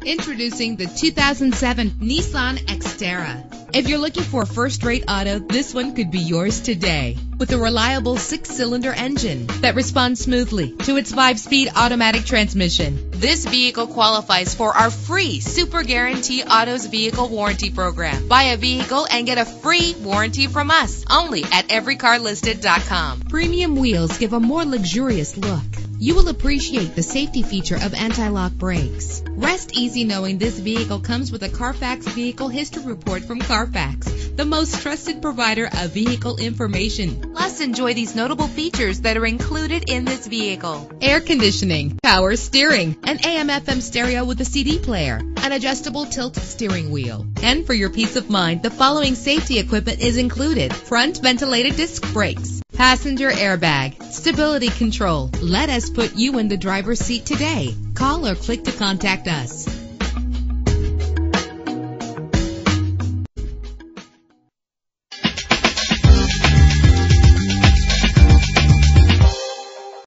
Introducing the 2007 Nissan Xterra. If you're looking for a first-rate auto, this one could be yours today. With a reliable 6-cylinder engine that responds smoothly to its 5-speed automatic transmission, this vehicle qualifies for our free Super Guarantee Autos Vehicle Warranty Program. Buy a vehicle and get a free warranty from us, only at everycarlisted.com. Premium wheels give a more luxurious look. You will appreciate the safety feature of anti-lock brakes. Rest easy knowing this vehicle comes with a Carfax Vehicle History Report from Carfax, the most trusted provider of vehicle information. Plus, enjoy these notable features that are included in this vehicle: air conditioning, power steering, an AM/FM stereo with a CD player, an adjustable tilt steering wheel. And for your peace of mind, the following safety equipment is included: front ventilated disc brakes, passenger airbag, stability control. Let us put you in the driver's seat today. Call or click to contact us.